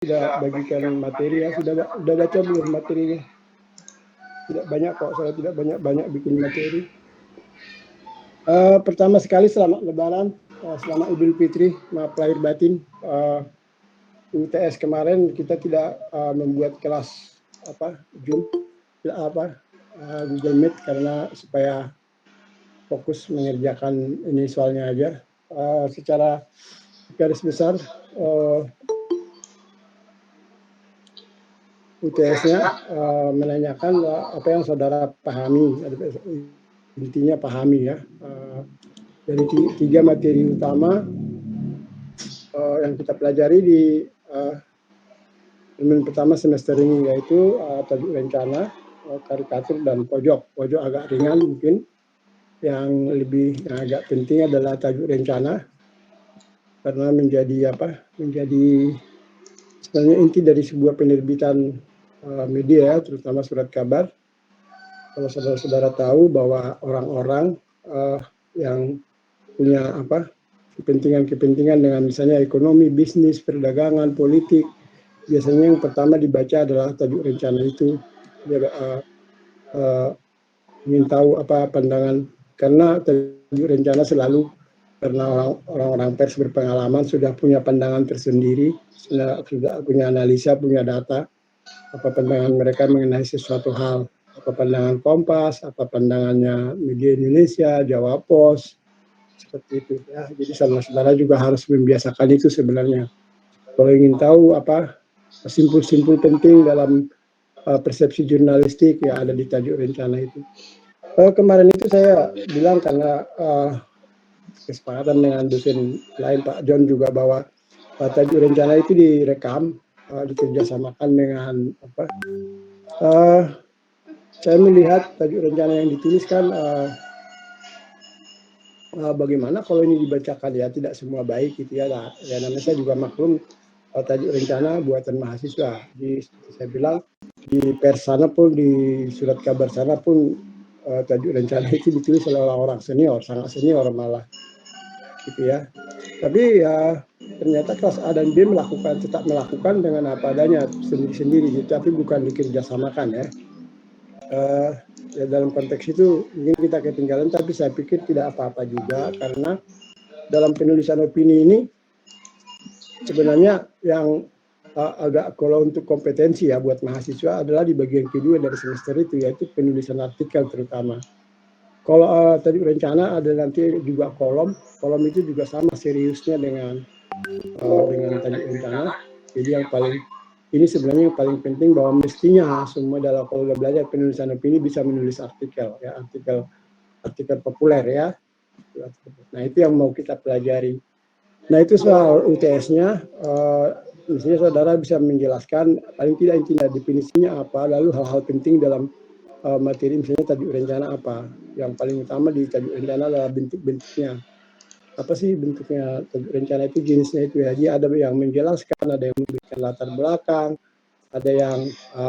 sudah bagikan materi ya, sudah baca belum materinya? Tidak banyak kok, saya tidak banyak bikin materi. Pertama sekali selamat Lebaran, selamat Idul Fitri, maaf lahir batin. UTS kemarin kita tidak membuat kelas Zoom, Google Meet karena supaya fokus mengerjakan ini soalnya aja. Secara garis besar UTS-nya menanyakan apa yang saudara pahami, intinya pahami ya. Dari 3 materi utama yang kita pelajari di ilmu pertama semester ini, yaitu tajuk rencana, karikatur, dan pojok. Pojok agak ringan mungkin. Yang agak penting adalah tajuk rencana, karena menjadi sebenarnya inti dari sebuah penerbitan media, terutama surat kabar. Kalau saudara-saudara tahu bahwa orang-orang yang punya kepentingan dengan misalnya ekonomi, bisnis, perdagangan, politik, biasanya yang pertama dibaca adalah tajuk rencana itu. Dia ingin tahu apa pandangan, karena tajuk rencana selalu, karena orang-orang pers berpengalaman sudah punya pandangan tersendiri, sudah punya analisa, punya data, apa pandangan mereka mengenai sesuatu hal, apa pandangan Kompas, apa pandangannya media Indonesia, Jawa Pos, seperti itu ya. Jadi saudara-saudara juga harus membiasakan itu sebenarnya. Kalau ingin tahu apa simpul-simpul penting dalam persepsi jurnalistik ya ada di tajuk rencana itu. Kemarin itu saya bilang karena kesepakatan dengan dosen lain Pak John juga bahwa tajuk rencana itu direkam, dikerjasamakan dengan saya melihat tajuk rencana yang dituliskan bagaimana kalau ini dibacakan ya tidak semua baik gitu ya. Nah, ya namanya saya juga maklum tajuk rencana buatan mahasiswa. Jadi saya bilang di pers sana pun, di surat kabar sana pun tajuk rencana itu ditulis oleh orang senior, sangat senior malah gitu ya. Tapi ya ternyata kelas A dan B tetap melakukan dengan apa adanya sendiri-sendiri gitu, tapi bukan dikerjasamakan ya. Ya dalam konteks itu mungkin kita ketinggalan, tapi saya pikir tidak apa-apa juga, karena dalam penulisan opini ini sebenarnya yang agak kalau untuk kompetensi ya buat mahasiswa adalah di bagian kedua dari semester itu, yaitu penulisan artikel terutama. Kalau tadi rencana ada nanti juga kolom itu juga sama seriusnya dengan tadi rencana. Jadi yang paling ini sebenarnya yang paling penting bahwa mestinya semua dalam kalau udah belajar penulisan opini bisa menulis artikel ya, artikel populer ya. Nah itu yang mau kita pelajari. Nah itu soal UTS-nya, misalnya saudara bisa menjelaskan paling tidak intinya definisinya apa, lalu hal-hal penting dalam materi misalnya tajuk rencana apa. Yang paling utama di tajuk rencana adalah bentuk-bentuknya. Apa sih bentuknya tajuk rencana itu, jenisnya itu ya. Jadi ada yang menjelaskan, ada yang memberikan latar belakang, ada yang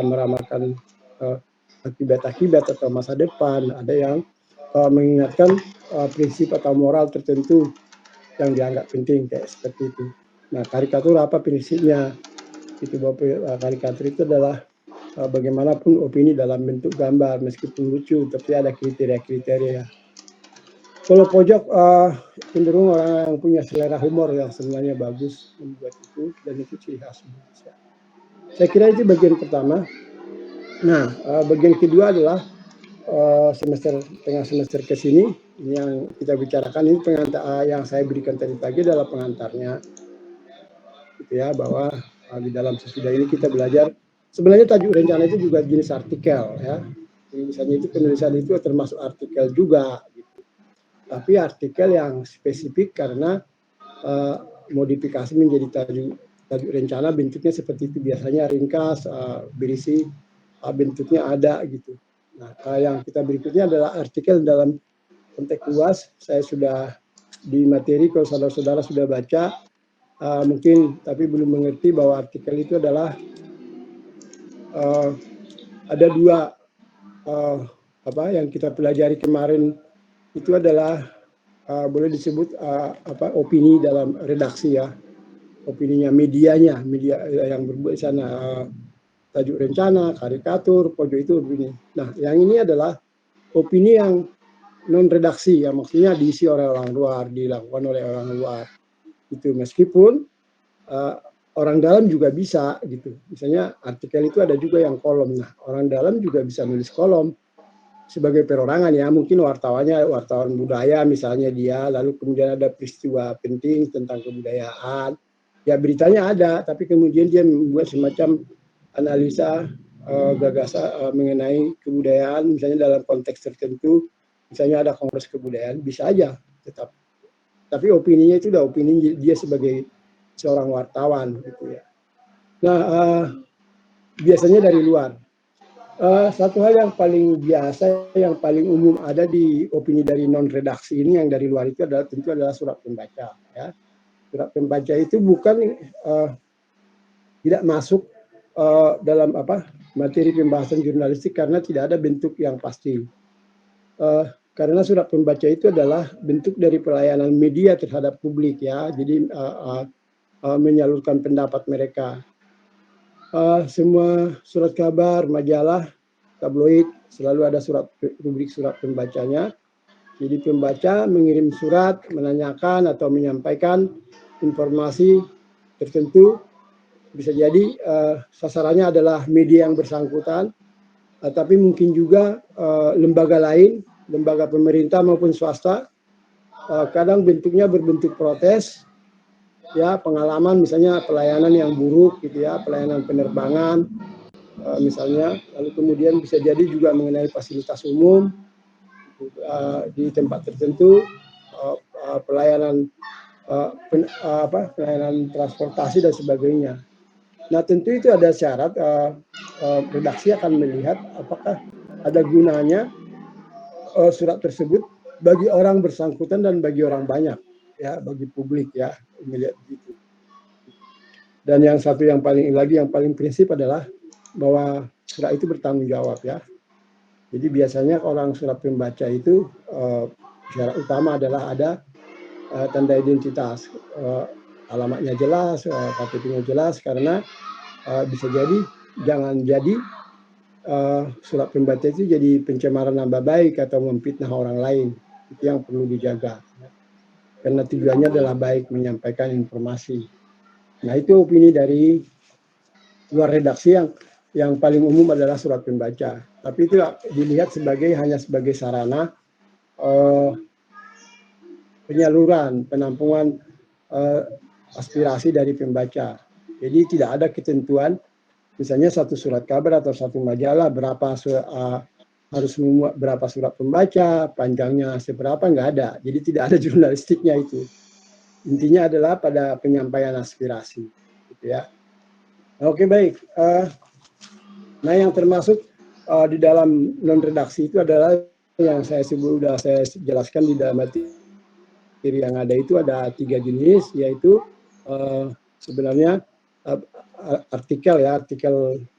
meramalkan akibat-akibat atau masa depan, ada yang mengingatkan prinsip atau moral tertentu yang dianggap penting kayak seperti itu. Nah, karikatur apa prinsipnya? Itu bahwa karikatur itu adalah bagaimanapun opini dalam bentuk gambar, meskipun lucu, tapi ada kriteria-kriteria. Kalau pojok cenderung orang yang punya selera humor yang sebenarnya bagus membuat itu, dan itu ciri khas Indonesia. Saya kira itu bagian pertama. Nah, bagian kedua adalah tengah semester ke sini yang kita bicarakan ini pengantar yang saya berikan tadi pagi adalah pengantarnya, gitu ya, bahwa di dalam sesudah ini kita belajar sebenarnya tajuk rencana itu juga jenis artikel ya. Jadi misalnya itu penulisan itu termasuk artikel juga, gitu. Tapi artikel yang spesifik karena modifikasi menjadi tajuk rencana, bentuknya seperti itu, biasanya ringkas, berisi, bentuknya ada gitu. Nah, yang kita berikutnya adalah artikel dalam konteks luas. Saya sudah di materi, kalau saudara-saudara sudah baca, mungkin tapi belum mengerti bahwa artikel itu adalah ada dua yang kita pelajari kemarin itu adalah boleh disebut opini dalam redaksi ya. opininya medianya, media yang berbuat di sana, tajuk rencana, karikatur, pojok itu opini. Nah, yang ini adalah opini yang non redaksi, yang maksudnya diisi oleh orang luar, dilakukan oleh orang luar. Itu meskipun orang dalam juga bisa gitu. Misalnya artikel itu ada juga yang kolom. Nah, orang dalam juga bisa nulis kolom sebagai perorangan ya, mungkin wartawannya wartawan budaya misalnya dia, lalu kemudian ada peristiwa penting tentang kebudayaan, ya beritanya ada, tapi kemudian dia membuat semacam analisa gagasan mengenai kebudayaan, misalnya dalam konteks tertentu, misalnya ada kongres kebudayaan, bisa aja tetap. Tapi opininya itu udah opini dia sebagai seorang wartawan gitu ya. Nah, biasanya dari luar. Satu hal yang paling biasa, yang paling umum ada di opini dari non redaksi ini yang dari luar itu adalah tentu adalah surat pembaca. Ya. Surat pembaca itu bukan tidak masuk dalam materi pembahasan jurnalistik karena tidak ada bentuk yang pasti. Karena surat pembaca itu adalah bentuk dari pelayanan media terhadap publik ya, jadi menyalurkan pendapat mereka. Semua surat kabar, majalah, tabloid selalu ada rubrik surat pembacanya. Jadi pembaca mengirim surat, menanyakan atau menyampaikan informasi tertentu. Bisa jadi sasarannya adalah media yang bersangkutan, tapi mungkin juga lembaga lain, lembaga pemerintah maupun swasta. Kadang bentuknya berbentuk protes, ya pengalaman misalnya pelayanan yang buruk gitu ya, pelayanan penerbangan misalnya, lalu kemudian bisa jadi juga mengenai fasilitas umum di tempat tertentu, pelayanan pelayanan transportasi dan sebagainya. Nah tentu itu ada syarat, redaksi akan melihat apakah ada gunanya surat tersebut bagi orang bersangkutan dan bagi orang banyak, ya bagi publik ya, melihat begitu. Dan yang satu yang paling prinsip adalah bahwa surat itu bertanggung jawab ya. Jadi biasanya orang surat pembaca itu syarat utama adalah ada tanda identitas, alamatnya jelas, KTP-nya jelas, karena bisa jadi jangan jadi surat pembaca itu jadi pencemaran nama baik atau memfitnah orang lain. Itu yang perlu dijaga. Karena tujuannya adalah baik, menyampaikan informasi. Nah itu opini dari luar redaksi yang paling umum adalah surat pembaca. Tapi itu dilihat hanya sebagai sarana penyaluran, penampungan aspirasi dari pembaca. Jadi tidak ada ketentuan, misalnya satu surat kabar atau satu majalah harus memuat berapa surat pembaca, panjangnya seberapa, nggak ada. Jadi tidak ada jurnalistiknya itu. Intinya adalah pada penyampaian aspirasi, gitu ya. Oke baik. Nah yang termasuk di dalam non redaksi itu adalah yang saya jelaskan di dalam materi yang ada itu ada 3 jenis, yaitu sebenarnya artikel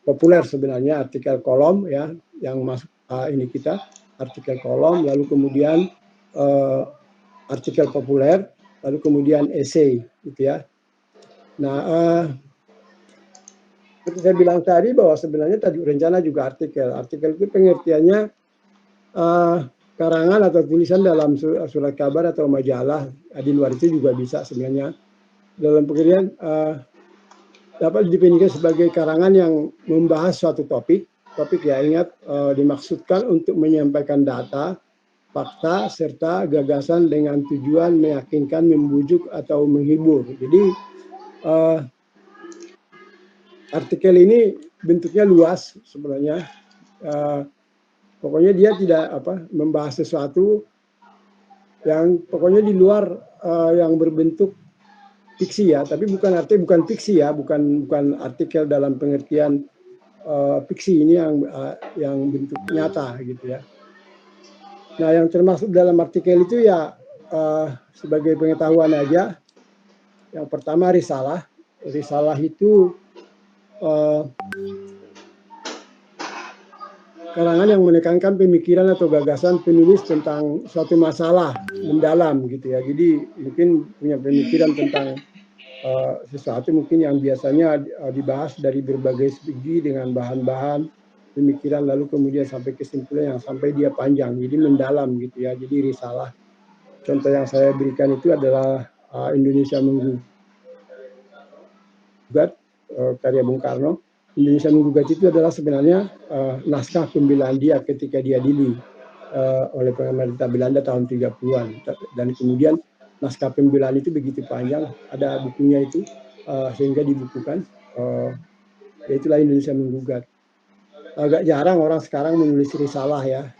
populer sebenarnya, artikel kolom ya yang masuk ini kita artikel kolom, lalu kemudian artikel populer, lalu kemudian esai gitu ya. Nah seperti saya bilang tadi bahwa sebenarnya tajuk rencana juga artikel itu pengertiannya karangan atau tulisan dalam surat kabar atau majalah, di luar itu juga bisa sebenarnya. Dalam pengertian dapat didefinisikan sebagai karangan yang membahas suatu topik ya, ingat dimaksudkan untuk menyampaikan data, fakta, serta gagasan dengan tujuan meyakinkan, membujuk, atau menghibur. Jadi artikel ini bentuknya luas sebenarnya. Pokoknya dia tidak membahas sesuatu yang pokoknya di luar yang berbentuk fiksi ya, tapi bukan fiksi ya, bukan artikel dalam pengertian fiksi ini yang bentuk nyata gitu ya. Nah yang termasuk dalam artikel itu ya sebagai pengetahuan aja, yang pertama risalah itu karangan yang menekankan pemikiran atau gagasan penulis tentang suatu masalah mendalam gitu ya. Jadi mungkin punya pemikiran tentang sesuatu mungkin yang biasanya dibahas dari berbagai segi dengan bahan-bahan pemikiran, lalu kemudian sampai kesimpulan yang sampai dia panjang, jadi mendalam gitu ya. Jadi risalah. Contoh yang saya berikan itu adalah Indonesia Menggugat, karya Bung Karno. Indonesia Menggugat itu adalah sebenarnya naskah pembelaan dia ketika dia dili oleh pemerintah Belanda tahun 30-an. Dan kemudian naskah pembelaan itu begitu panjang, ada bukunya itu, sehingga dibukukan. Itulah Indonesia Menggugat. Agak jarang orang sekarang menulis risalah ya.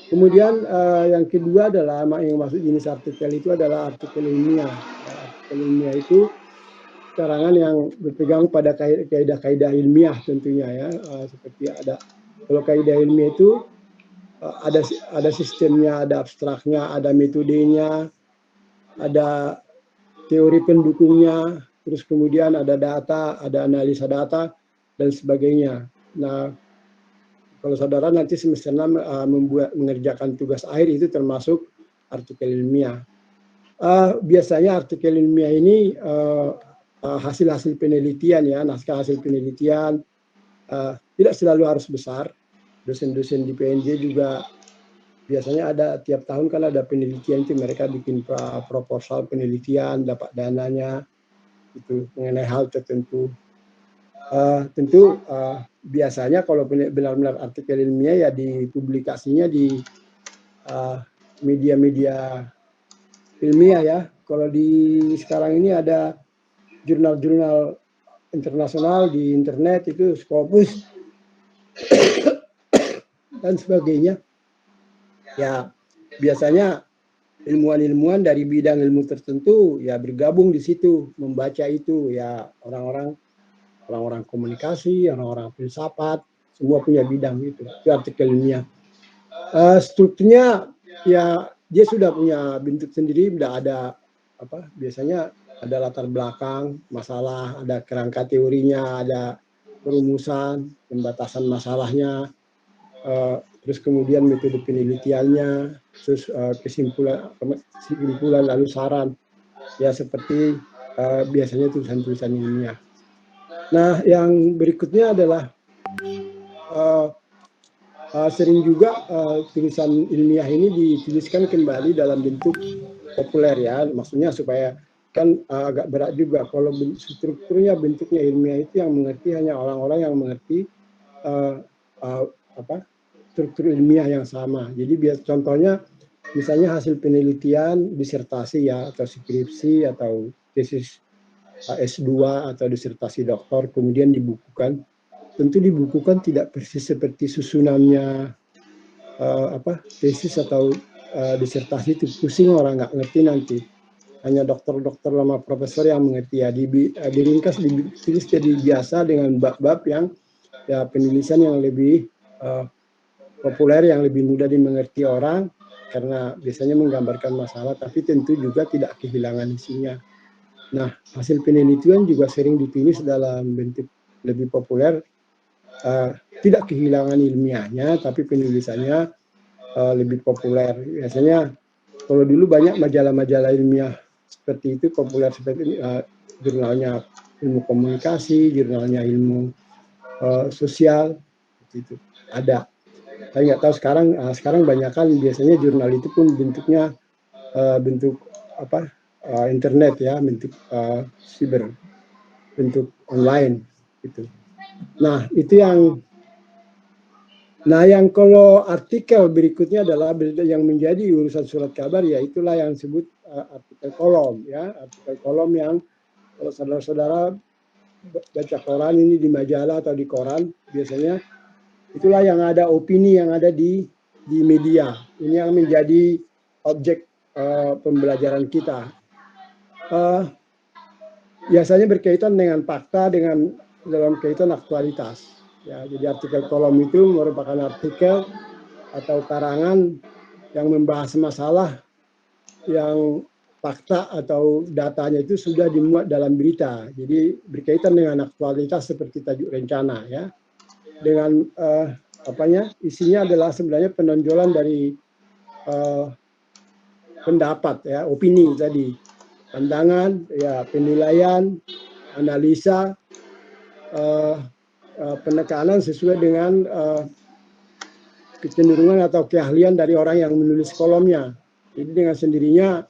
Kemudian yang kedua adalah yang masuk jenis artikel itu adalah artikel ilmiah. Artikel ilmiah itu karangan yang berpegang pada kaidah-kaidah ilmiah tentunya ya. Seperti ada, kalau kaidah ilmiah itu ada sistemnya, ada abstraknya, ada metodenya, ada teori pendukungnya, terus kemudian ada data, ada analisa data dan sebagainya. Nah, kalau saudara nanti semester 6 mengerjakan tugas akhir itu termasuk artikel ilmiah. Biasanya artikel ilmiah ini hasil-hasil penelitian ya, naskah hasil penelitian, tidak selalu harus besar. Dosen-dosen di PNJ juga biasanya ada tiap tahun kan ada penelitian itu, mereka bikin proposal penelitian, dapat dananya itu mengenai hal tertentu. Tentu biasanya kalau benar-benar artikel ilmiah ya dipublikasinya di media-media ilmiah ya. Kalau di sekarang ini ada jurnal-jurnal internasional di internet itu, Scopus dan sebagainya. Ya biasanya ilmuwan-ilmuwan dari bidang ilmu tertentu ya bergabung di situ, membaca itu ya, orang-orang komunikasi, orang-orang filsafat, semua punya bidang itu artikel ilmiah. Strukturnya ya dia sudah punya bentuk sendiri, tidak ada apa, biasanya ada latar belakang masalah, ada kerangka teorinya, ada perumusan, pembatasan masalahnya, terus kemudian metode penelitiannya, terus kesimpulan lalu saran ya, seperti biasanya tulisan-tulisan ilmiah. Nah, yang berikutnya adalah sering juga tulisan ilmiah ini dituliskan kembali dalam bentuk populer ya, maksudnya supaya kan agak berat juga kalau strukturnya bentuknya ilmiah itu yang mengerti hanya orang-orang yang mengerti struktur ilmiah yang sama. Jadi contohnya misalnya hasil penelitian, disertasi ya, atau skripsi atau tesis S2 atau disertasi doktor kemudian dibukukan. Tentu dibukukan tidak persis seperti susunannya tesis atau disertasi itu, pusing orang nggak ngerti nanti. Hanya dokter-dokter lama profesor yang mengerti ya, diringkas, ditulis jadi biasa dengan bab-bab yang ya penulisan yang lebih populer, yang lebih mudah dimengerti orang, karena biasanya menggambarkan masalah, tapi tentu juga tidak kehilangan isinya. Nah, hasil penelitian juga sering ditulis dalam bentuk lebih populer, tidak kehilangan ilmiahnya, tapi penulisannya lebih populer. Biasanya kalau dulu banyak majalah-majalah ilmiah seperti itu populer, seperti jurnalnya ilmu komunikasi, jurnalnya ilmu sosial, itu ada. Saya nggak tahu sekarang banyak kan biasanya jurnal itu pun bentuknya bentuk internet ya, bentuk siber, bentuk online gitu. Nah itu yang kalau artikel berikutnya adalah yang menjadi urusan surat kabar, ya itulah yang disebut artikel kolom ya, artikel kolom yang kalau saudara-saudara baca koran ini di majalah atau di koran, biasanya itulah yang ada opini yang ada di media. Ini yang menjadi objek pembelajaran kita. Biasanya berkaitan dengan fakta, dengan dalam kaitan aktualitas. Ya, jadi artikel kolom itu merupakan artikel atau karangan yang membahas masalah yang fakta atau datanya itu sudah dimuat dalam berita. Jadi berkaitan dengan aktualitas seperti tajuk rencana ya. Dengan isinya adalah sebenarnya penonjolan dari pendapat ya, opini tadi. pandangan, ya penilaian, analisa, penekanan sesuai dengan kecenderungan atau keahlian dari orang yang menulis kolomnya. Jadi dengan sendirinya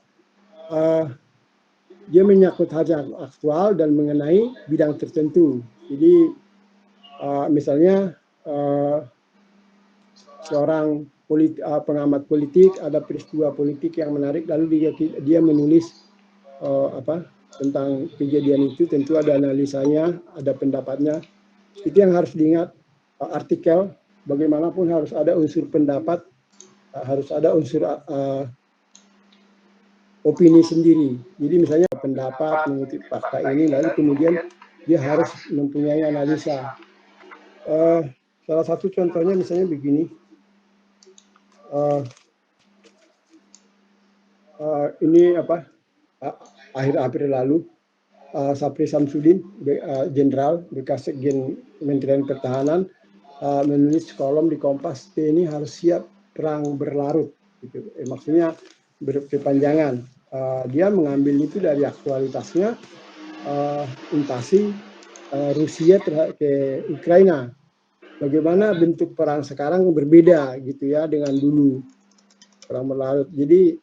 dia menyangkut hal yang aktual dan mengenai bidang tertentu. Jadi misalnya seorang pengamat politik, ada peristiwa politik yang menarik, lalu dia menulis tentang kejadian itu, tentu ada analisanya, ada pendapatnya. Itu yang harus diingat, artikel bagaimanapun harus ada unsur pendapat, harus ada unsur opini sendiri. Jadi misalnya pendapat mengutip fakta ini, lalu kemudian dia harus mempunyai analisa. Salah satu contohnya misalnya begini, ini akhir April lalu, Sapri Samsudin, Jenderal bekas Sekjen Kementerian Pertahanan, menulis kolom di Kompas, TNI harus siap perang berlarut. Gitu. Maksudnya berkepanjangan. Dia mengambil itu dari aktualitasnya invasi Rusia ke Ukraina. Bagaimana bentuk perang sekarang berbeda gitu ya dengan dulu perang berlarut. Jadi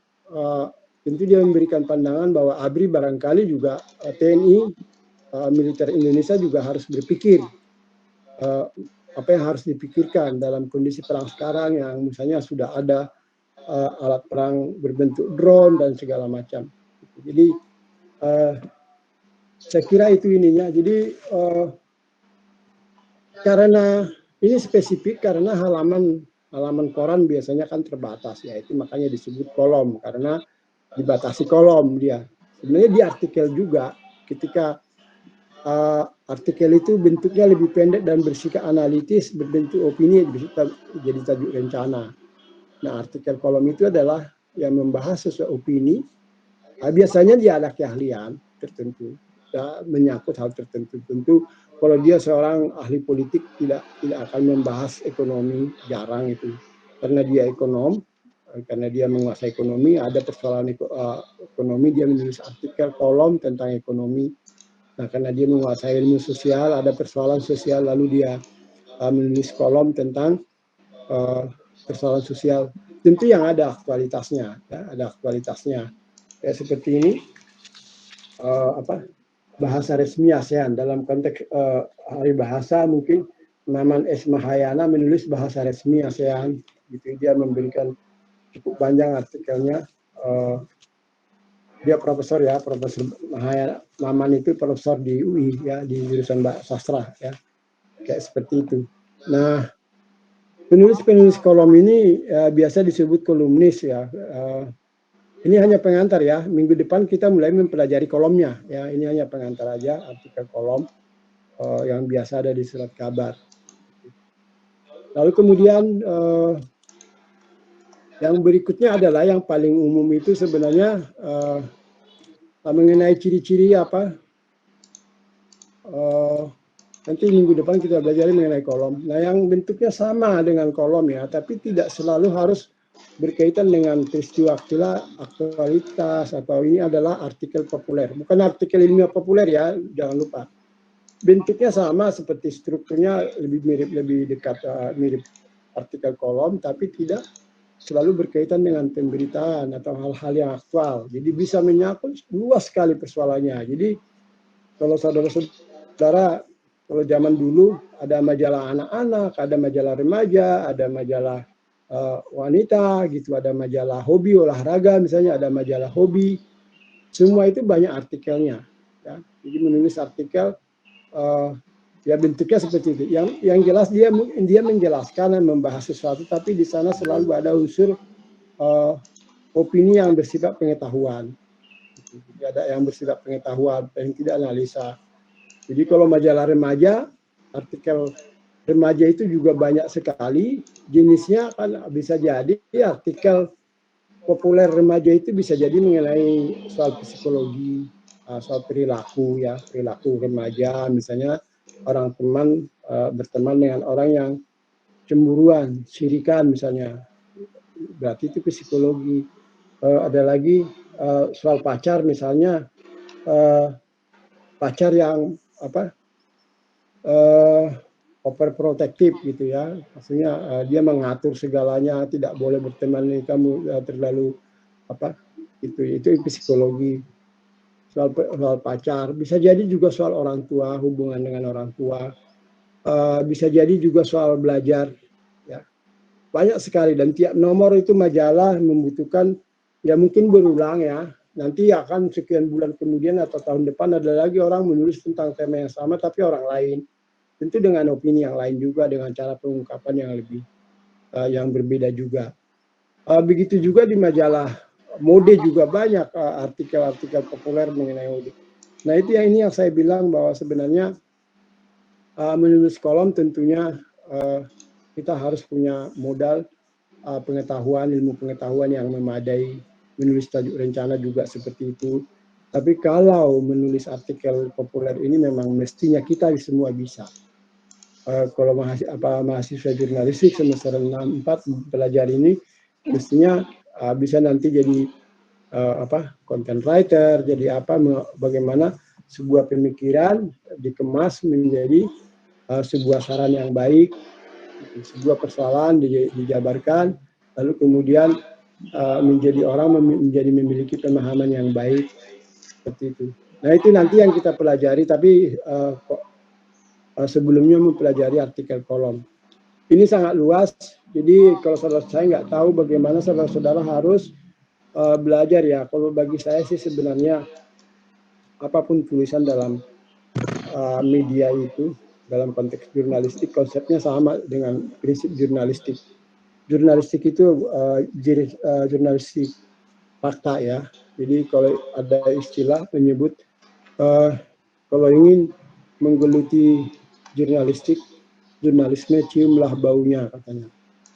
tentu dia memberikan pandangan bahwa ABRI barangkali juga TNI militer Indonesia juga harus berpikir apa yang harus dipikirkan dalam kondisi perang sekarang yang misalnya sudah ada alat perang berbentuk drone dan segala macam. Jadi saya kira itu ininya. Jadi karena ini spesifik karena halaman koran biasanya kan terbatas ya, itu makanya disebut kolom karena dibatasi kolom dia. Sebenarnya di artikel juga ketika artikel itu bentuknya lebih pendek dan bersikap analitis, berbentuk opini jadi tajuk rencana. Nah, artikel kolom itu adalah yang membahas sesuatu opini. Biasanya dia ada keahlian tertentu, ya, menyangkut hal tertentu. Tentu kalau dia seorang ahli politik tidak akan membahas ekonomi, jarang itu. Karena dia ekonom, karena dia menguasai ekonomi, ada persoalan ekonomi, dia menulis artikel kolom tentang ekonomi. Nah, karena dia menguasai ilmu sosial, ada persoalan sosial, lalu dia menulis kolom tentang persoalan sosial. Tentu yang ada aktualitasnya, ya, ada aktualitasnya. Ya, seperti ini, bahasa resmi ASEAN dalam konteks hari bahasa mungkin Maman S. Mahayana menulis bahasa resmi ASEAN, gitu. Dia memberikan cukup panjang artikelnya. Dia profesor ya, Profesor Mahayana. Maman itu profesor di UI ya, di jurusan sastra ya, kayak seperti itu. Nah, penulis kolom ini biasa disebut kolumnis ya. Ini hanya pengantar ya. Minggu depan kita mulai mempelajari kolomnya ya. Ini hanya pengantar aja, artikel kolom yang biasa ada di surat kabar. Lalu kemudian yang berikutnya adalah yang paling umum itu sebenarnya mengenai ciri-ciri nanti minggu depan kita belajar mengenai kolom. Nah, yang bentuknya sama dengan kolom ya, tapi tidak selalu harus berkaitan dengan peristiwa aktualitas atau ini adalah artikel populer. Bukan artikel ilmiah populer ya, jangan lupa. Bentuknya sama seperti strukturnya lebih dekat mirip artikel kolom, tapi tidak selalu berkaitan dengan pemberitaan atau hal-hal yang aktual. Jadi bisa menyangkut luas sekali persoalannya. Jadi kalau saudara-saudara, kalau zaman dulu ada majalah anak-anak, ada majalah remaja, ada majalah wanita, gitu, ada majalah hobi olahraga, misalnya ada majalah hobi, semua itu banyak artikelnya. Ya. Jadi menulis artikel, ya bentuknya seperti itu. Yang jelas dia menjelaskan dan membahas sesuatu, tapi di sana selalu ada unsur opini yang bersifat pengetahuan. Jadi ada yang bersifat pengetahuan, yang tidak analisa. Jadi kalau majalah remaja, artikel remaja itu juga banyak sekali. Jenisnya kan bisa jadi artikel populer remaja itu bisa jadi mengenai soal psikologi, soal perilaku ya, perilaku remaja. Misalnya orang teman berteman dengan orang yang cemburuan, sirikan misalnya. Berarti itu psikologi. Ada lagi soal pacar misalnya, pacar yang overprotective gitu ya, maksudnya dia mengatur segalanya, tidak boleh berteman dengan kamu terlalu itu psikologi. Soal pacar, bisa jadi juga soal orang tua, hubungan dengan orang tua, bisa jadi juga soal belajar, ya banyak sekali, dan tiap nomor itu majalah membutuhkan, ya mungkin berulang ya, nanti akan sekian bulan kemudian atau tahun depan ada lagi orang menulis tentang tema yang sama tapi orang lain, tentu dengan opini yang lain juga, dengan cara pengungkapan yang lebih yang berbeda juga. Begitu juga di majalah mode juga banyak artikel-artikel populer mengenai mode. Nah itu yang saya bilang bahwa sebenarnya menulis kolom tentunya kita harus punya modal pengetahuan, ilmu pengetahuan yang memadai. Menulis tajuk rencana juga seperti itu. Tapi kalau menulis artikel populer ini memang mestinya kita semua bisa. Kalau mahasiswa jurnalistik semester 6-4 belajar ini mestinya bisa nanti jadi content writer, jadi bagaimana sebuah pemikiran dikemas menjadi sebuah saran yang baik, sebuah persoalan dijabarkan, lalu kemudian menjadi orang menjadi memiliki pemahaman yang baik seperti itu. Nah itu nanti yang kita pelajari, tapi sebelumnya mempelajari artikel kolom. Ini sangat luas, jadi kalau saudara saya nggak tahu bagaimana saudara-saudara harus belajar ya. Kalau bagi saya sih sebenarnya apapun tulisan dalam media itu, dalam konteks jurnalistik, konsepnya sama dengan prinsip jurnalistik. Jurnalistik itu jurnalistik fakta ya. Jadi kalau ada istilah menyebut kalau ingin menggeluti jurnalisme ciumlah baunya katanya.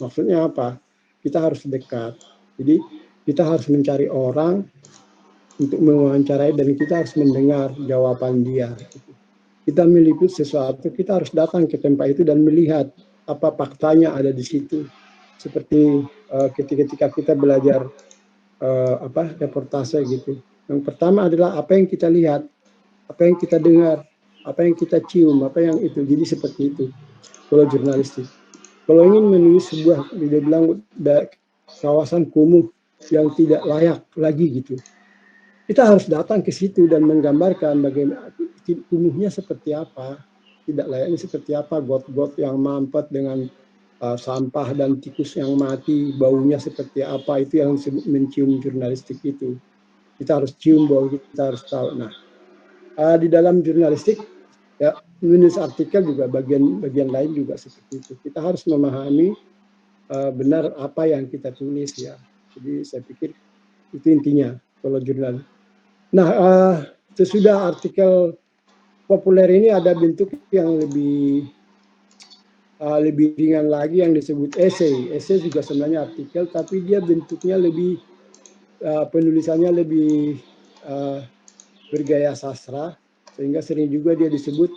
Maksudnya apa? Kita harus dekat. Jadi kita harus mencari orang untuk mewawancarai dan kita harus mendengar jawaban dia. Kita meliput sesuatu, kita harus datang ke tempat itu dan melihat apa faktanya ada di situ. Seperti ketika kita belajar reportase gitu. Yang pertama adalah apa yang kita lihat, apa yang kita dengar, apa yang kita cium, apa yang itu. Jadi seperti itu kalau jurnalistik. Kalau ingin menulis sebuah, dia bilang kawasan kumuh yang tidak layak lagi gitu, kita harus datang ke situ dan menggambarkan bagaimana kumuhnya seperti apa, tidak layaknya seperti apa, got-got yang mampet dengan sampah dan tikus yang mati, baunya seperti apa, itu yang mencium jurnalistik itu. Kita harus cium bau, kita harus tahu. Nah, di dalam jurnalistik ya menulis artikel juga bagian lain juga seperti itu. Kita harus memahami benar apa yang kita tulis ya. Jadi saya pikir itu intinya kalau jurnal. Nah, sesudah artikel populer ini ada bentuk yang lebih ringan lagi yang disebut esai. Esai juga sebenarnya artikel, tapi dia bentuknya lebih penulisannya lebih bergaya sastra, sehingga sering juga dia disebut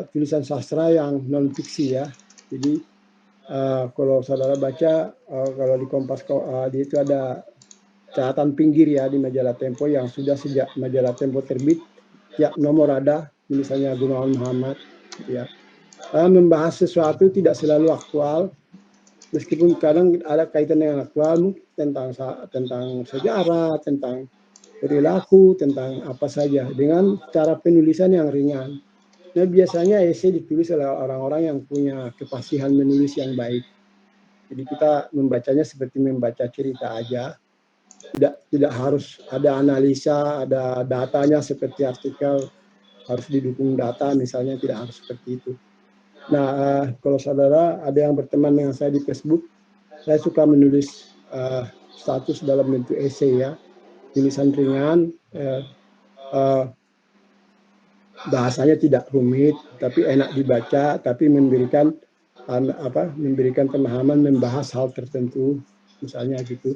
tulisan sastra yang non fiksi ya. Jadi kalau saudara baca kalau di Kompas itu ada catatan pinggir ya di majalah Tempo yang sudah sejak majalah Tempo terbit, tiap nomor ada misalnya Gunawan Muhammad ya. Membahas sesuatu tidak selalu aktual, meskipun kadang ada kaitan dengan aktual, tentang sejarah, tentang perilaku, tentang apa saja, dengan cara penulisan yang ringan. Nah biasanya esai ditulis oleh orang-orang yang punya kefasihan menulis yang baik. Jadi kita membacanya seperti membaca cerita aja. Tidak harus ada analisa, ada datanya seperti artikel harus didukung data misalnya, tidak harus seperti itu. Nah, kalau saudara ada yang berteman dengan saya di Facebook, saya suka menulis status dalam bentuk esai ya, tulisan ringan, bahasanya tidak rumit, tapi enak dibaca, tapi memberikan pemahaman, membahas hal tertentu, misalnya gitu.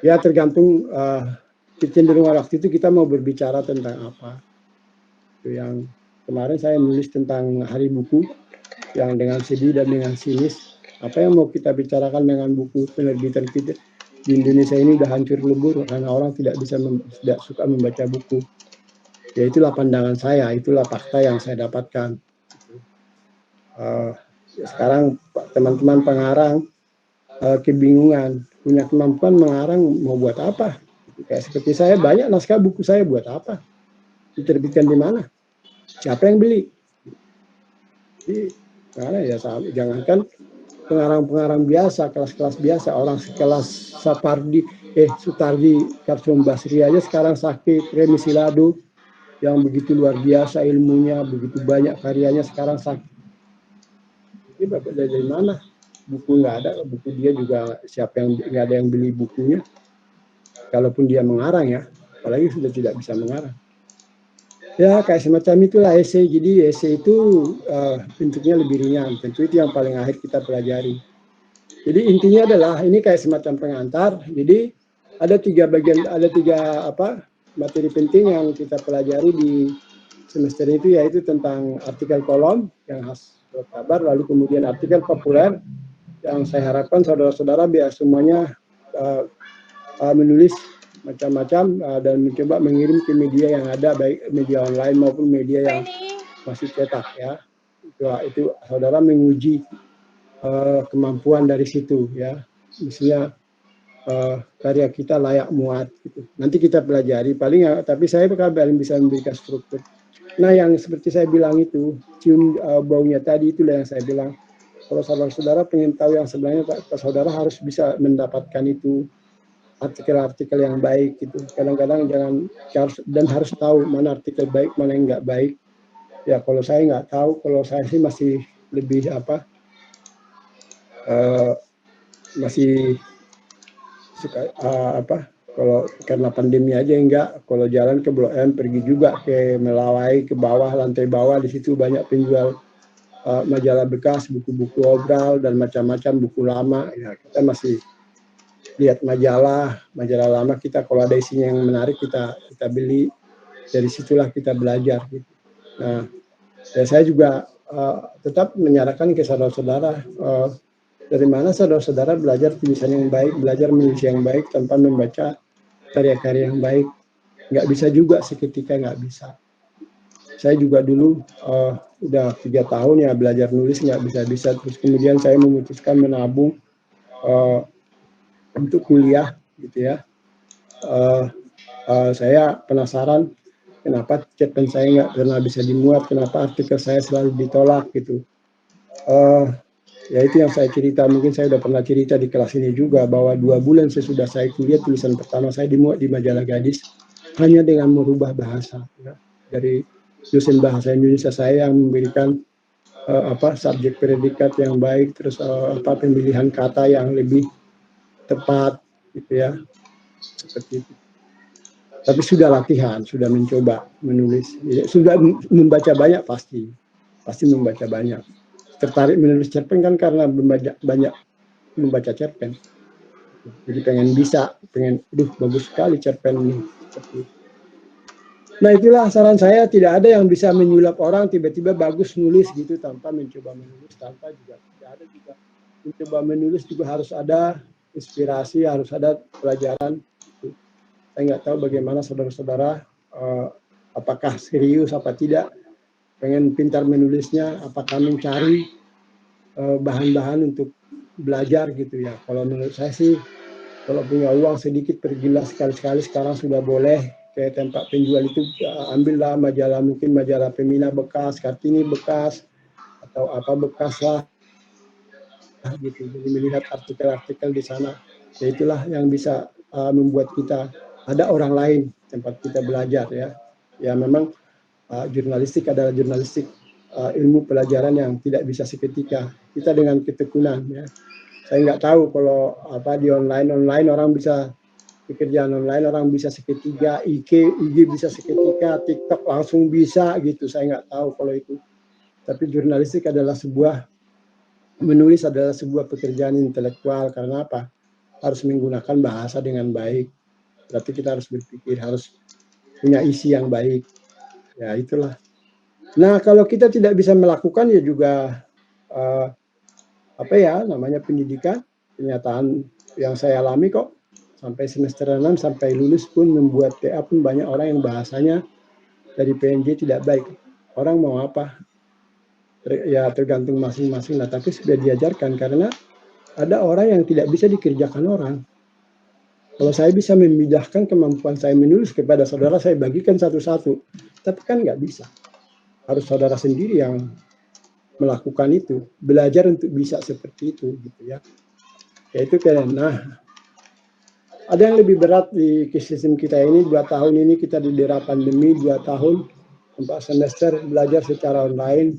Ya tergantung kecenderungan waktu itu kita mau berbicara tentang apa. Itu yang kemarin saya nulis tentang Hari Buku, yang dengan sedih dan dengan sinis. Apa yang mau kita bicarakan dengan buku penerbitan kita di Indonesia ini udah hancur lebur karena orang tidak suka membaca buku. Ya itulah pandangan saya, itulah fakta yang saya dapatkan. Ya sekarang teman-teman pengarang kebingungan, punya kemampuan mengarang mau buat apa? Kayak seperti saya, banyak naskah buku saya buat apa? Diterbitkan di mana? Siapa yang beli? Jadi, karena ya jangankan pengarang-pengarang biasa, kelas-kelas biasa, orang sekelas Sutardi, Karsum Basri aja sekarang sakit, Remi Silado yang begitu luar biasa ilmunya, begitu banyak karyanya sekarang sakit. Ini bapak dari mana? Buku nggak ada, buku dia juga siapa yang nggak ada yang beli bukunya. Kalaupun dia mengarang ya, apalagi sudah tidak bisa mengarang. Ya kayak semacam itulah esai. Jadi esai itu bentuknya lebih ringan. Tentu itu yang paling akhir kita pelajari. Jadi intinya adalah ini kayak semacam pengantar. Jadi ada tiga bagian, ada tiga materi penting yang kita pelajari di semester itu, yaitu tentang artikel kolom yang khas kabar, lalu kemudian artikel populer yang saya harapkan saudara-saudara biar semuanya menulis macam-macam dan mencoba mengirim ke media yang ada, baik media online maupun media yang masih cetak ya. Itu saudara menguji kemampuan dari situ ya. Misalnya karya kita layak muat gitu. Nanti kita pelajari paling tapi saya paling bisa memberikan struktur. Nah yang seperti saya bilang itu cium baunya tadi, itulah yang saya bilang. Kalau saudara-saudara pengen tahu yang sebenarnya, saudara harus bisa mendapatkan itu artikel-artikel yang baik gitu. Kadang-kadang harus tahu mana artikel baik, mana yang nggak baik. Ya kalau saya nggak tahu, kalau saya sih masih lebih masih suka kalau karena pandemi aja enggak, kalau jalan ke Blok M, pergi juga ke Melawai, ke bawah, lantai bawah, di situ banyak penjual majalah bekas, buku-buku obral dan macam-macam buku lama. Ya kita masih lihat majalah lama kita, kalau ada isinya yang menarik kita beli, dari situlah kita belajar gitu. Nah ya saya juga tetap menyarankan ke saudara-saudara, dari mana saudara-saudara belajar tulisan yang baik, belajar menulis yang baik tanpa membaca karya-karya yang baik. Nggak bisa juga seketika, nggak bisa. Saya juga dulu udah 3 tahun ya belajar nulis nggak bisa-bisa, terus kemudian saya memutuskan menabung untuk kuliah gitu ya. Saya penasaran kenapa cerpen saya nggak pernah bisa dimuat, kenapa artikel saya selalu ditolak gitu. Ya itu yang saya cerita, mungkin saya udah pernah cerita di kelas ini juga, bahwa 2 bulan sesudah saya kuliah, tulisan pertama saya dimuat di majalah Gadis hanya dengan merubah bahasa ya. Dari dosen bahasa Indonesia saya yang memberikan subjek predikat yang baik, terus pemilihan kata yang lebih tepat gitu ya, seperti itu. Tapi sudah latihan, sudah mencoba menulis, ya, sudah membaca banyak, pasti membaca banyak. Tertarik menulis cerpen kan karena banyak membaca cerpen. Jadi pengen bagus sekali cerpen ini. Seperti itu. Nah itulah saran saya, tidak ada yang bisa menyulap orang tiba-tiba bagus nulis gitu tanpa mencoba menulis, tanpa juga tidak ada juga mencoba menulis juga harus ada inspirasi, harus ada pelajaran. Saya nggak tahu bagaimana saudara-saudara, apakah serius apa tidak pengen pintar menulisnya, apakah mencari bahan-bahan untuk belajar gitu ya. Kalau menurut saya sih, kalau punya uang sedikit pergilah sekali-sekali, sekarang sudah boleh ke tempat penjual itu, ambillah majalah, mungkin majalah Femina bekas, Kartini bekas, atau apa bekas lah gitu. Jadi melihat artikel-artikel di sana, ya itulah yang bisa membuat kita ada orang lain tempat kita belajar ya. Ya memang jurnalistik adalah jurnalistik ilmu pelajaran yang tidak bisa seketika. Kita dengan ketekunan ya. Saya nggak tahu kalau di online orang bisa, pekerjaan online orang bisa seketika, IG bisa seketika, TikTok langsung bisa gitu. Saya nggak tahu kalau itu. Tapi jurnalistik adalah menulis adalah sebuah pekerjaan intelektual. Karena apa? Harus menggunakan bahasa dengan baik. Berarti kita harus berpikir, harus punya isi yang baik. Ya itulah. Nah kalau kita tidak bisa melakukan ya juga namanya pendidikan, kenyataan yang saya alami kok, sampai semester 6 sampai lulus pun membuat TA pun banyak orang yang bahasanya dari PNJ tidak baik. Orang mau apa? Ya tergantung masing-masing lah, tapi sudah diajarkan karena ada orang yang tidak bisa dikerjakan orang. Kalau saya bisa memindahkan kemampuan saya menulis kepada saudara, saya bagikan satu-satu. Tapi kan nggak bisa. Harus saudara sendiri yang melakukan itu, belajar untuk bisa seperti itu, gitu ya. Yaitu karena ada yang lebih berat di sistem kita ini. 2 tahun ini kita di daerah pandemi, 2 tahun 4 semester belajar secara online.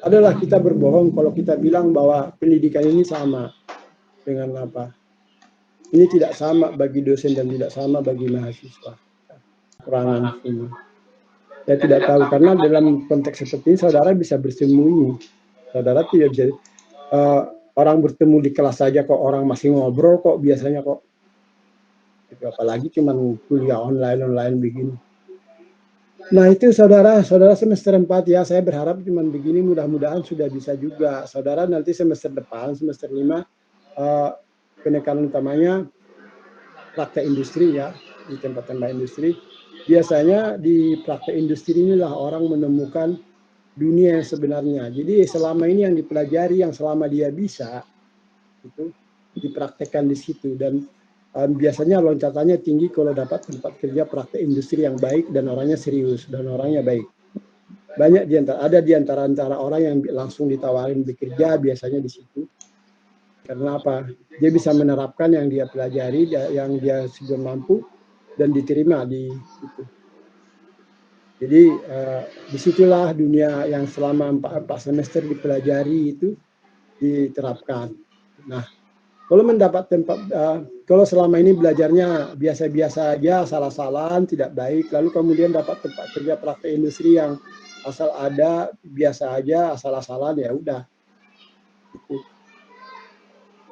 Adalah kita berbohong kalau kita bilang bahwa pendidikan ini sama dengan apa? Ini tidak sama bagi dosen dan tidak sama bagi mahasiswa. Kekurangan semua. Saya tidak tahu karena dalam konteks seperti ini saudara bisa bersembunyi. Saudara tidak bisa orang bertemu di kelas saja kok orang masih ngobrol kok biasanya kok. Apalagi cuma kuliah online begini. Nah itu saudara semester 4 ya, saya berharap cuma begini, mudah-mudahan sudah bisa juga. Saudara nanti semester depan, semester 5, penekanan utamanya praktek industri ya, di tempat-tempat industri. Biasanya di praktek industri inilah orang menemukan dunia yang sebenarnya. Jadi selama ini yang dipelajari, yang selama dia bisa, itu dipraktekkan di situ. Dan biasanya loncatannya tinggi kalau dapat tempat kerja praktek industri yang baik dan orangnya serius dan orangnya baik. Banyak ada di antara orang yang langsung ditawarin bekerja biasanya di situ. Karena apa? Dia bisa menerapkan yang dia pelajari, yang dia sudah mampu dan diterima di itu. Jadi disitulah dunia yang selama 4 semester dipelajari itu diterapkan. Nah, kalau mendapat tempat, kalau selama ini belajarnya biasa-biasa aja, salah-salahan, tidak baik, lalu kemudian dapat tempat kerja praktek industri yang asal ada, biasa aja, asal-asalan, ya udah.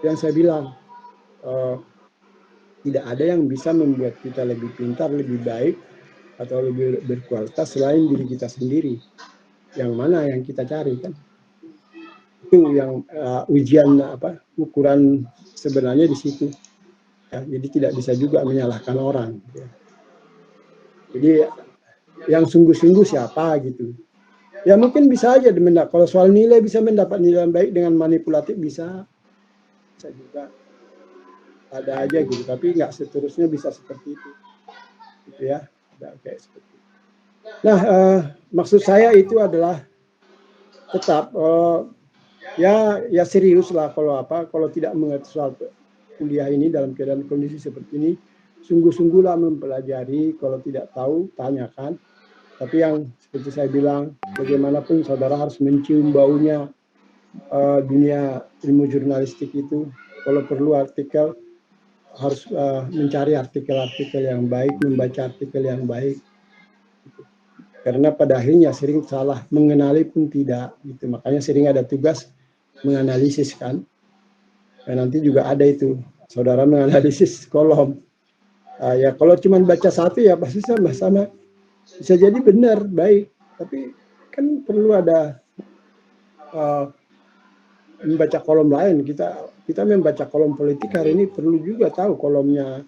Yang saya bilang, tidak ada yang bisa membuat kita lebih pintar, lebih baik, atau lebih berkualitas selain diri kita sendiri. Yang mana yang kita cari kan? Itu yang ujian ukuran sebenarnya di situ. Ya, jadi tidak bisa juga menyalahkan orang. Ya. Jadi yang sungguh-sungguh siapa gitu. Ya mungkin bisa aja kalau soal nilai bisa mendapat nilai yang baik dengan manipulatif bisa juga. Ada aja gitu, tapi nggak seterusnya bisa seperti itu. Gitu ya. Ada kayak seperti itu. Nah, maksud saya itu adalah tetap ya serius lah kalau tidak mengerti soal kuliah ini dalam keadaan kondisi seperti ini, sungguh-sungguhlah mempelajari. Kalau tidak tahu tanyakan, tapi yang seperti saya bilang, bagaimanapun saudara harus mencium baunya dunia ilmu jurnalistik itu. Kalau perlu artikel harus mencari artikel-artikel yang baik, membaca artikel yang baik. Karena pada akhirnya sering salah mengenali pun tidak gitu. Makanya sering ada tugas menganalisis kan. Dan nanti juga ada itu saudara menganalisis kolom. Ya kalau cuma baca satu ya pasti sama-sama bisa jadi benar baik, tapi kan perlu ada membaca kolom lain. Kita membaca kolom politik hari ini perlu juga tahu kolomnya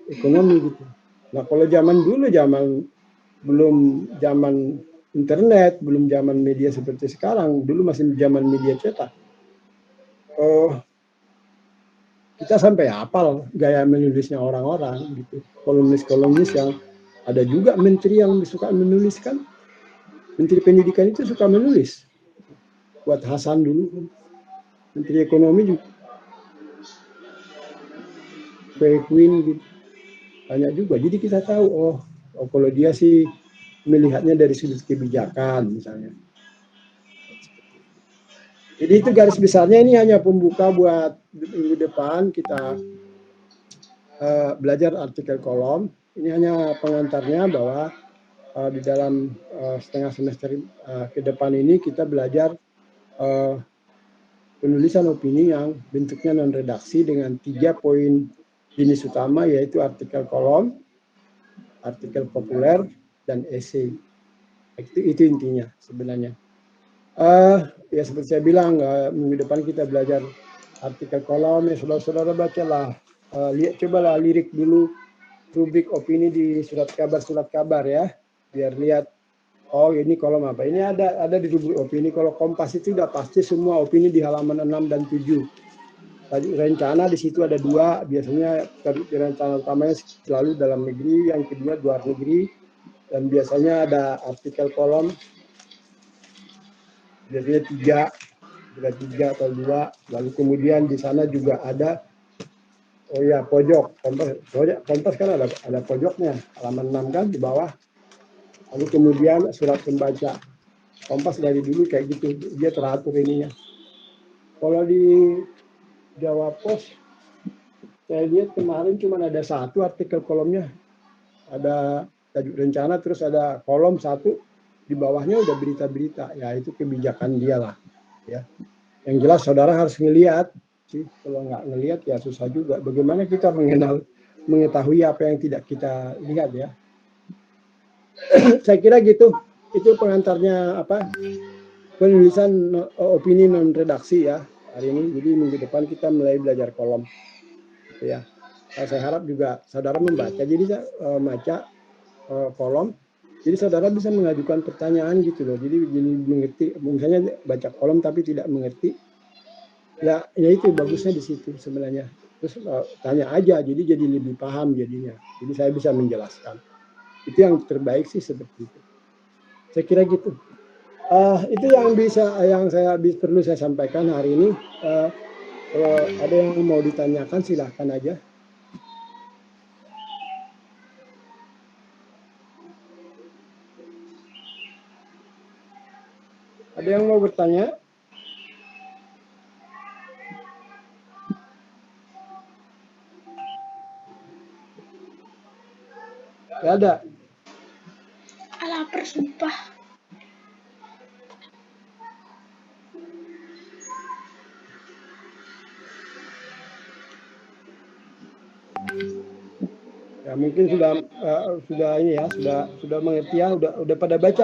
ekonomi gitu. Nah kalau zaman dulu belum zaman internet, belum zaman media seperti sekarang, dulu masih zaman media cetak. Kita sampai hafal gaya menulisnya orang-orang gitu. Kolumnis yang ada juga menteri yang suka menulis kan. Menteri pendidikan itu suka menulis. Buat Hasan dulu. Menteri ekonomi juga. Queen gitu. Banyak juga. Jadi kita tahu, oh kalau dia sih melihatnya dari sudut kebijakan misalnya. Jadi itu garis besarnya, ini hanya pembuka buat minggu depan kita belajar artikel kolom. Ini hanya pengantarnya bahwa di dalam setengah semester ke depan ini kita belajar penulisan opini yang bentuknya non redaksi dengan 3 poin jenis utama, yaitu artikel kolom, artikel populer, dan esai. Itu intinya sebenarnya. Ya seperti saya bilang, minggu depan kita belajar artikel kolom. Ya saudara-saudara bacalah, cobalah lirik dulu, rubrik opini di surat kabar ya, biar lihat. Oh ini kolom apa? Ini ada di rubrik opini. Kalau Kompas itu udah pasti semua opini di halaman 6 dan 7. Tadi rencana di situ ada 2, biasanya rencana utamanya selalu dalam negeri, yang kedua luar negeri, dan biasanya ada artikel kolom, biasanya 3 atau 2. Lalu kemudian di sana juga ada pojok. Kompas kan ada pojoknya, halaman 6 kan di bawah. Lalu kemudian surat pembaca. Kompas dari dulu kayak gitu, dia teratur ininya. Kalau di Jawa Pos, saya lihat kemarin cuma ada 1 artikel kolomnya. Ada tajuk rencana, terus ada kolom 1, di bawahnya udah berita-berita. Ya itu kebijakan dia lah. Ya. Yang jelas saudara harus ngelihat sih. Kalau nggak ngelihat ya susah juga. Bagaimana kita mengetahui apa yang tidak kita lihat ya. Saya kira gitu. Itu pengantarnya penulisan opini non redaksi ya hari ini. Jadi minggu depan kita mulai belajar kolom ya. Saya harap juga saudara membaca. Jadi saya baca kolom. Jadi saudara bisa mengajukan pertanyaan gitu loh. Jadi mengerti. Misalnya baca kolom tapi tidak mengerti. Ya itu bagusnya di situ sebenarnya. Terus tanya aja. Jadi lebih paham jadinya. Jadi saya bisa menjelaskan. Itu yang terbaik sih seperti itu. Saya kira gitu. Itu yang perlu saya sampaikan hari ini. Kalau ada yang mau ditanyakan silahkan aja. Ada yang mau bertanya? Gak ada. Lapar sumpah. Ya mungkin sudah ini ya, sudah mengerti ya, udah pada baca.